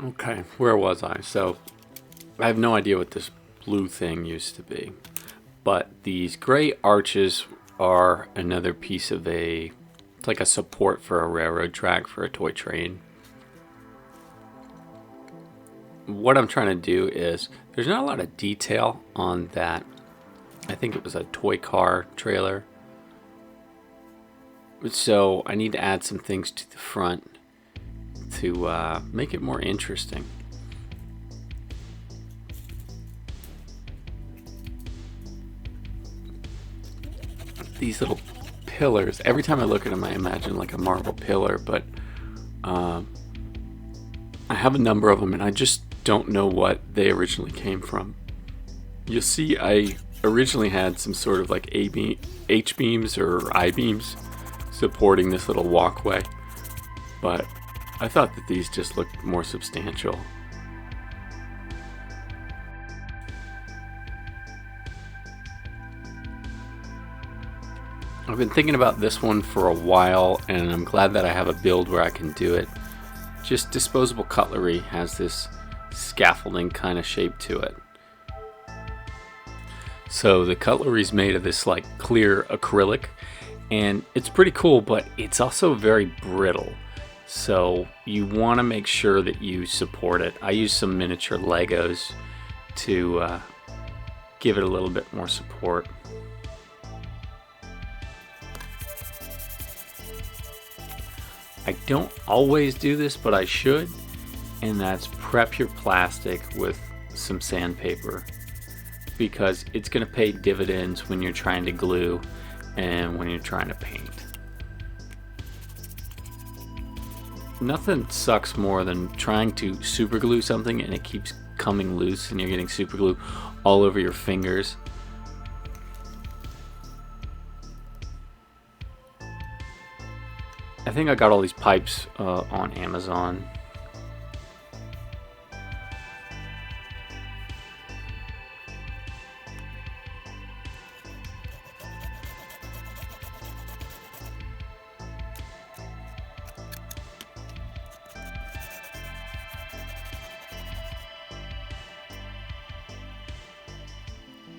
Okay, where was I? So, I have no idea what this blue thing used to be. But these gray arches are another piece of it's like a support for a railroad track for a toy train. What I'm trying to do is, there's not a lot of detail on that. I think it was a toy car trailer. So I need to add some things to the front to make it more interesting. These little pillars, every time I look at them I imagine like a marble pillar, but I have a number of them and I just don't know what they originally came from. You'll see I originally had some sort of like H-beams or I-beams supporting this little walkway, but I thought that these just looked more substantial. I've been thinking about this one for a while, and I'm glad that I have a build where I can do it. Just disposable cutlery has this scaffolding kind of shape to it. So the cutlery is made of this like clear acrylic, and it's pretty cool, but it's also very brittle. So you want to make sure that you support it. I use some miniature Legos to give it a little bit more support. I don't always do this, but I should, and that's prep your plastic with some sandpaper, because it's going to pay dividends when you're trying to glue and when you're trying to paint. Nothing sucks more than trying to super glue something and it keeps coming loose and you're getting super glue all over your fingers. I think I got all these pipes on Amazon.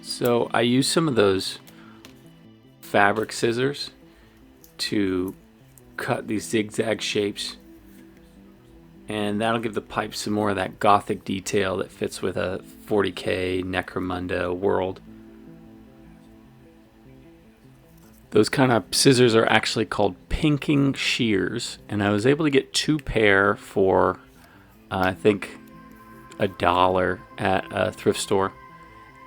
So I use some of those fabric scissors to cut these zigzag shapes, and that'll give the pipe some more of that gothic detail that fits with a 40k Necromunda world. Those kind of scissors are actually called pinking shears, and I was able to get 2 pair for I think $1 at a thrift store,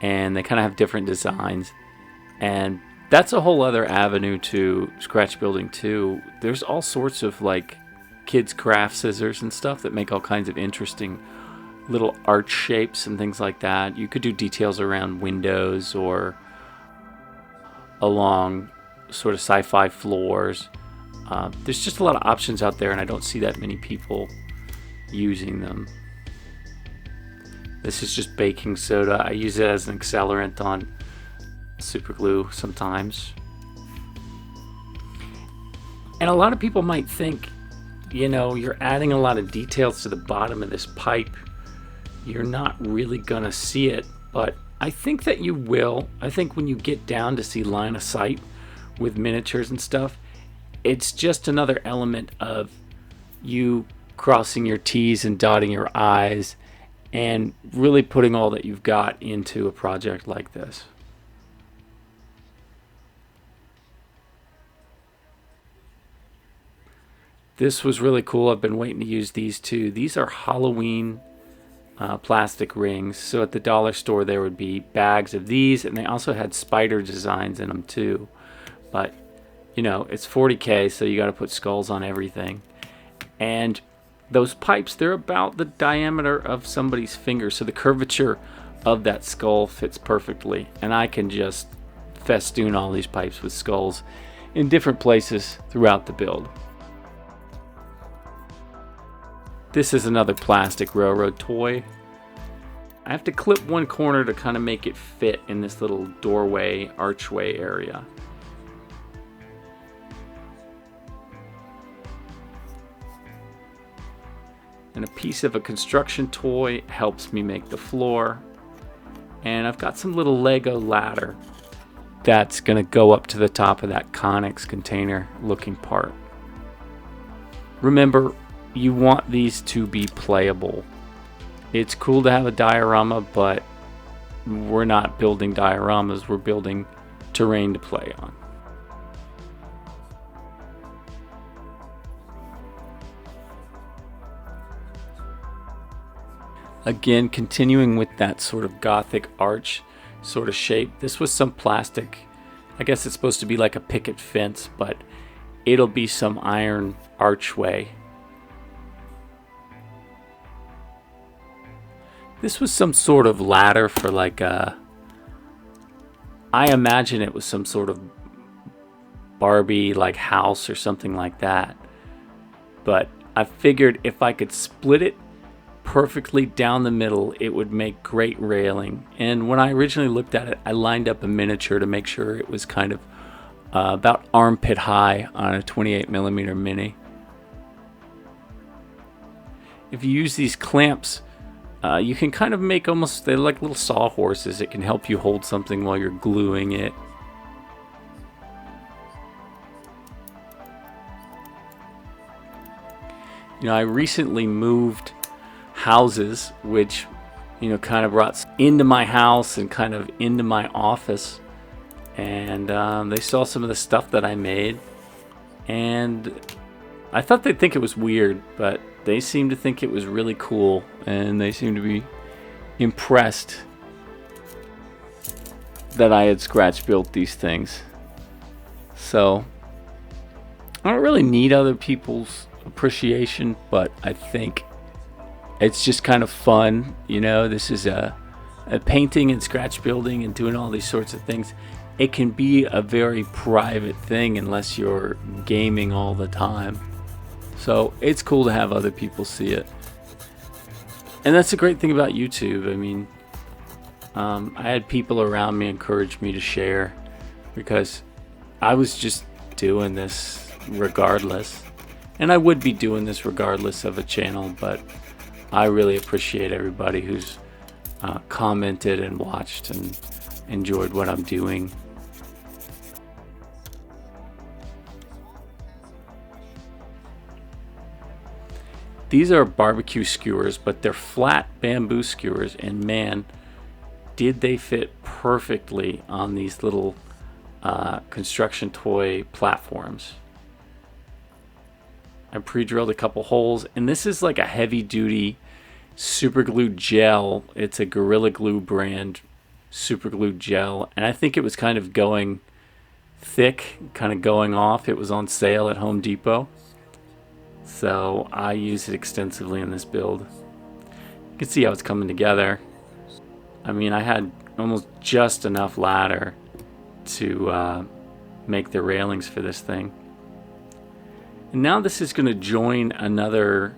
and they kind of have different designs, and that's a whole other avenue to scratch building too. There's all sorts of like kids craft scissors and stuff that make all kinds of interesting little arch shapes and things like that. You could do details around windows or along sort of sci-fi floors. There's just a lot of options out there, and I don't see that many people using them. This is just baking soda. I use it as an accelerant on super glue sometimes. And a lot of people might think, you know, you're adding a lot of details to the bottom of this pipe. You're not really gonna see it, but I think that you will. I think when you get down to see line of sight with miniatures and stuff, it's just another element of you crossing your T's and dotting your I's and really putting all that you've got into a project like this. This was really cool. I've been waiting to use these too. These are Halloween plastic rings. So at the dollar store there would be bags of these, and they also had spider designs in them too. But you know, it's 40k, so you got to put skulls on everything. And those pipes, they're about the diameter of somebody's finger, so the curvature of that skull fits perfectly. And I can just festoon all these pipes with skulls in different places throughout the build. This is another plastic railroad toy. I have to clip one corner to kind of make it fit in this little doorway, archway area. And a piece of a construction toy helps me make the floor. And I've got some little Lego ladder that's going to go up to the top of that Conex container looking part. Remember, you want these to be playable. It's cool to have a diorama, but we're not building dioramas, we're building terrain to play on. Again, continuing with that sort of Gothic arch sort of shape. This was some plastic. I guess it's supposed to be like a picket fence, but it'll be some iron archway. This was some sort of ladder for like a... I imagine it was some sort of Barbie like house or something like that. But I figured if I could split it perfectly down the middle, it would make great railing. And when I originally looked at it, I lined up a miniature to make sure it was kind of about armpit high on a 28mm mini. If you use these clamps, you can kind of make almost, they're like little sawhorses. It can help you hold something while you're gluing it. You know, I recently moved houses, which, you know, kind of brought into my house and kind of into my office. And they saw some of the stuff that I made. And I thought they'd think it was weird, but they seemed to think it was really cool. And they seemed to be impressed that I had scratch built these things. So I don't really need other people's appreciation, but I think it's just kind of fun. You know, this is a painting and scratch building and doing all these sorts of things. It can be a very private thing unless you're gaming all the time. So it's cool to have other people see it. And that's the great thing about YouTube. I mean, I had people around me encourage me to share because I was just doing this regardless. And I would be doing this regardless of a channel, but I really appreciate everybody who's commented and watched and enjoyed what I'm doing. These are barbecue skewers, but they're flat bamboo skewers, and man, did they fit perfectly on these little construction toy platforms. I pre-drilled a couple holes, and this is like a heavy-duty super glue gel. It's a Gorilla Glue brand super glue gel, and I think it was kind of going thick, kind of going off. It was on sale at Home Depot, so I used it extensively in this build. You can see how it's coming together. I mean, I had almost just enough ladder to make the railings for this thing. And now this is going to join another,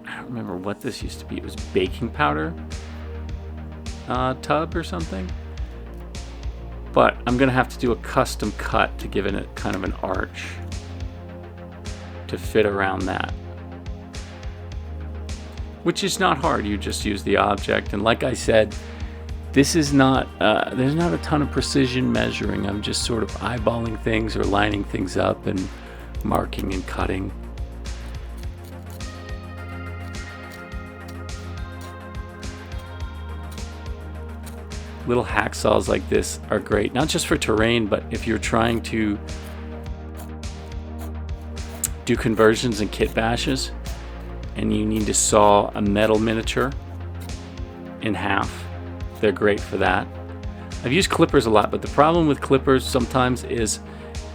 I don't remember what this used to be. It was baking powder tub or something. But I'm going to have to do a custom cut to give it a kind of an arch to fit around that. Which is not hard. You just use the object. And like I said, this is not, there's not a ton of precision measuring. I'm just sort of eyeballing things or lining things up and marking and cutting. Little hacksaws like this are great, not just for terrain, but if you're trying to do conversions and kit bashes and you need to saw a metal miniature in half, they're great for that. I've used clippers a lot, but the problem with clippers sometimes is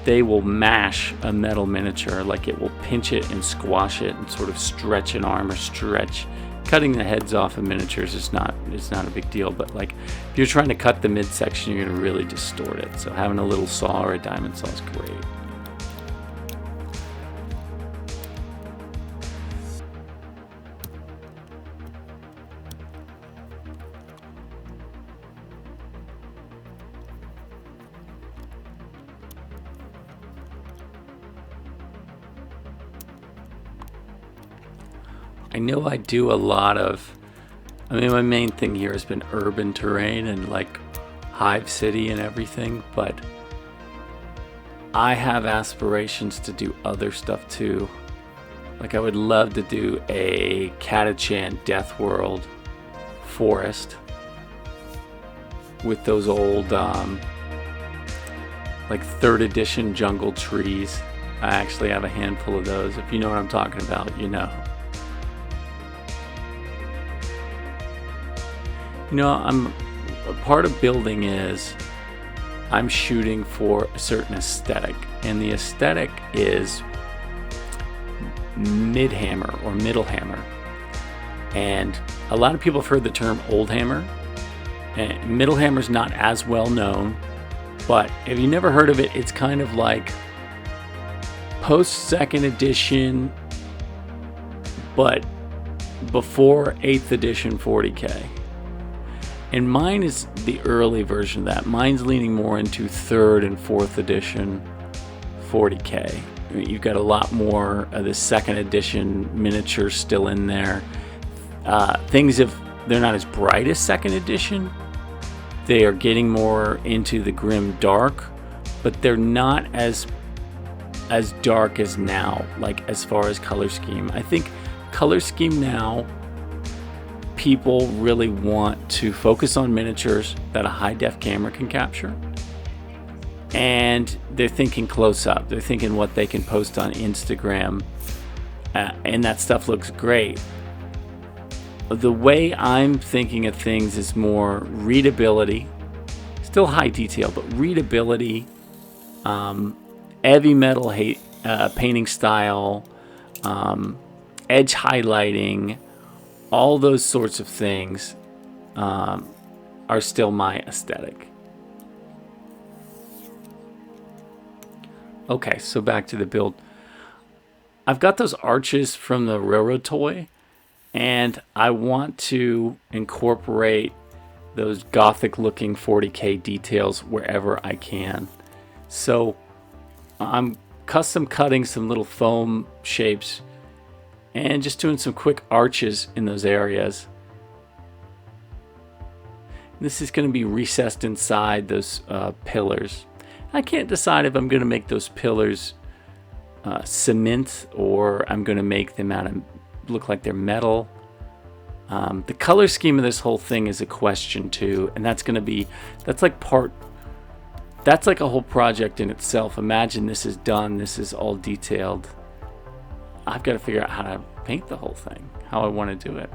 they will mash a metal miniature, like it will pinch it and squash it and sort of stretch an arm or stretch. Cutting the heads off of miniatures is not a big deal, but like if you're trying to cut the midsection, you're going to really distort it. So having a little saw or a diamond saw is great. I know I do a lot of, I mean, my main thing here has been urban terrain and like Hive City and everything, but I have aspirations to do other stuff too. Like I would love to do a Catachan Death World forest with those old like 3rd edition jungle trees. I actually have a handful of those. If you know what I'm talking about, you know. You know, a part of building is I'm shooting for a certain aesthetic, and the aesthetic is mid-hammer or middle hammer. And a lot of people have heard the term old hammer. And middle hammer is not as well known, but if you never heard of it, it's kind of like post 2nd edition, but before 8th edition 40K. And mine is the early version of that. Mine's leaning more into 3rd and 4th edition 40K. I mean, you've got a lot more of the 2nd edition miniatures still in there. Things, if they're not as bright as 2nd edition, they are getting more into the grim dark, but they're not as dark as now, like as far as color scheme. I think color scheme now, people really want to focus on miniatures that a high def camera can capture, and they're thinking close up. They're thinking what they can post on Instagram, and that stuff looks great. The way I'm thinking of things is more readability, still high detail, but readability, heavy metal painting style, edge highlighting, all those sorts of things are still my aesthetic. Okay, so back to the build. I've got those arches from the railroad toy, and I want to incorporate those gothic looking 40K details wherever I can. So I'm custom cutting some little foam shapes and just doing some quick arches in those areas. This is going to be recessed inside those pillars. I can't decide if I'm going to make those pillars cement or I'm going to make them out of look like they're metal. The color scheme of this whole thing is a question too, and that's like a whole project in itself. Imagine this is done, this is all detailed. I've got to figure out how to paint the whole thing, how I want to do it.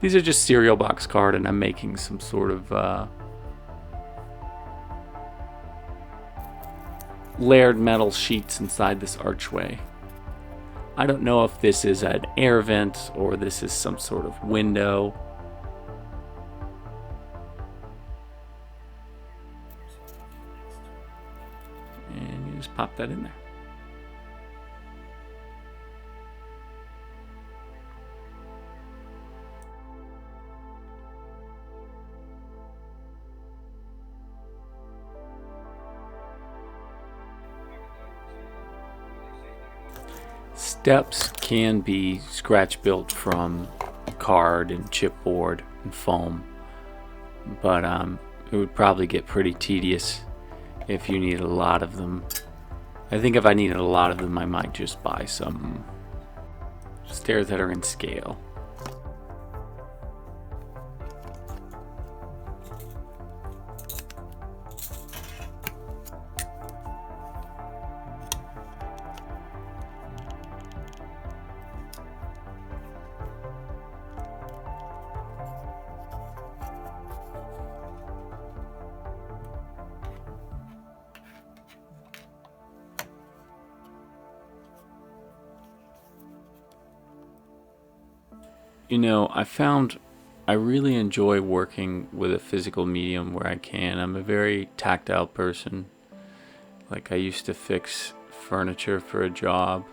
These are just cereal box card, and I'm making some sort of layered metal sheets inside this archway. I don't know if this is an air vent or this is some sort of window. And you just pop that in there. Steps can be scratch built from card and chipboard and foam, but it would probably get pretty tedious if you needed a lot of them. I think if I needed a lot of them, I might just buy some stairs that are in scale. You know, I found I really enjoy working with a physical medium where I can. I'm a very tactile person. Like, I used to fix furniture for a job,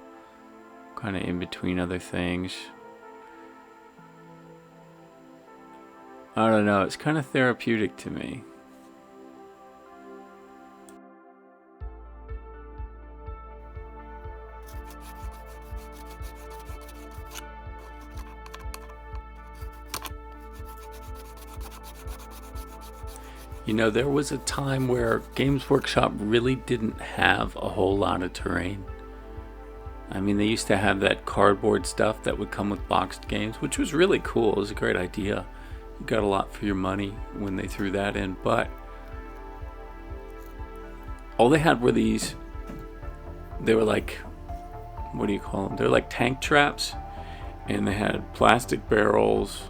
kind of in between other things. I don't know, it's kind of therapeutic to me. You know, there was a time where Games Workshop really didn't have a whole lot of terrain. I mean, they used to have that cardboard stuff that would come with boxed games, which was really cool. It was a great idea. You got a lot for your money when they threw that in, but all they had were these, they were like, what do you call them? They're like tank traps, and they had plastic barrels.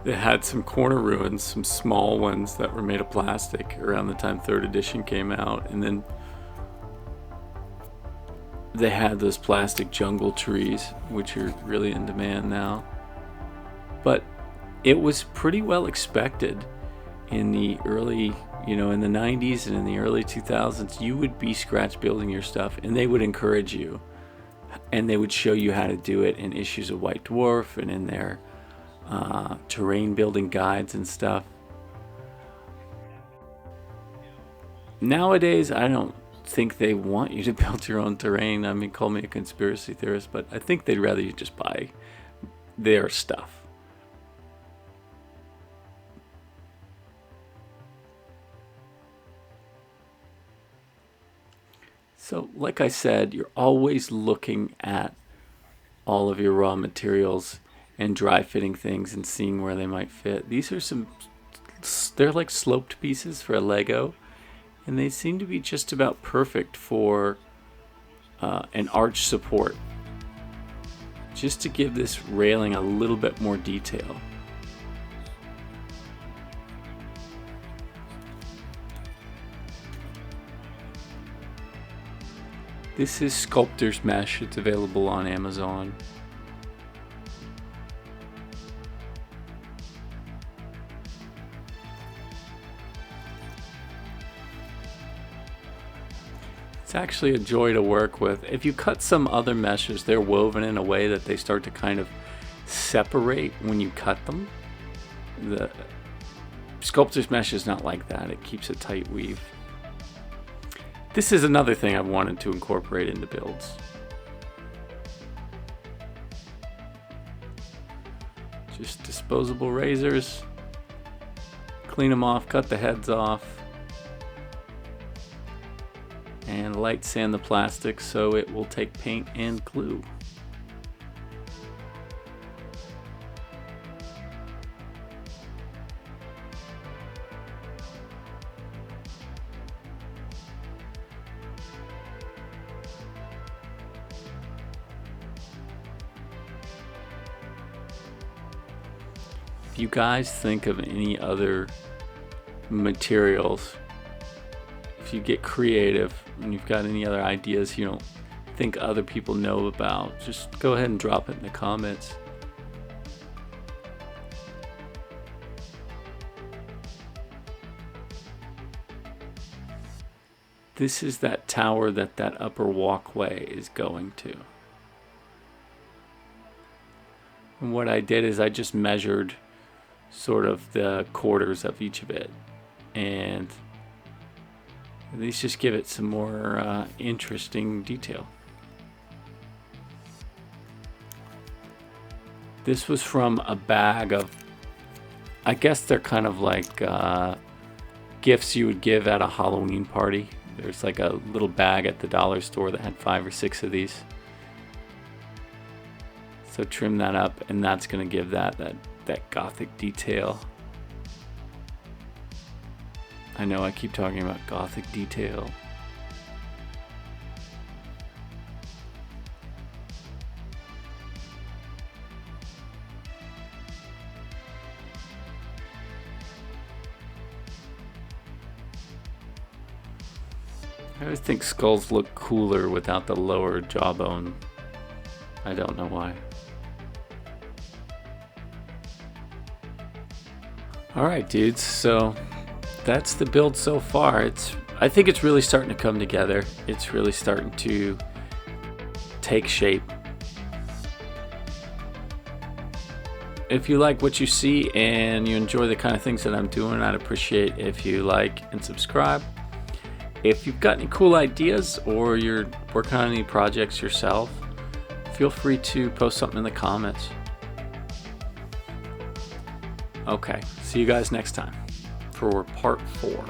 They had some corner ruins, some small ones that were made of plastic around the time 3rd edition came out, and then they had those plastic jungle trees, which are really in demand now. But it was pretty well expected in the early, in the 90s and in the early 2000s, you would be scratch building your stuff, and they would encourage you, and they would show you how to do it in issues of White Dwarf and in their terrain building guides and stuff. Nowadays, I don't think they want you to build your own terrain. I mean, call me a conspiracy theorist, but I think they'd rather you just buy their stuff. So, like I said, you're always looking at all of your raw materials and dry fitting things and seeing where they might fit. These are they're like sloped pieces for a Lego, and they seem to be just about perfect for an arch support, just to give this railing a little bit more detail. This is Sculptor's Mesh. It's available on Amazon. It's actually a joy to work with. If you cut some other meshes, they're woven in a way that they start to kind of separate when you cut them. The Sculptor's Mesh is not like that. It keeps a tight weave. This is another thing I've wanted to incorporate into builds. Just disposable razors. Clean them off, cut the heads off. And light sand the plastic so it will take paint and glue. If you guys think of any other materials, if you get creative and you've got any other ideas you don't think other people know about, just go ahead and drop it in the comments. This is that tower that upper walkway is going to. And what I did is I just measured sort of the quarters of each of it, and these just give it some more interesting detail. This was from a bag of, I guess they're kind of like gifts you would give at a Halloween party. There's like a little bag at the dollar store that had 5 or 6 of these. So trim that up, and that's going to give that gothic detail. I know I keep talking about gothic detail. I always think skulls look cooler without the lower jawbone. I don't know why. Alright dudes, so that's the build so far. I think it's really starting to come together. It's really starting to take shape. If you like what you see and you enjoy the kind of things that I'm doing, I'd appreciate if you like and subscribe. If you've got any cool ideas or you're working on any projects yourself, feel free to post something in the comments. Okay, see you guys next time for part 4.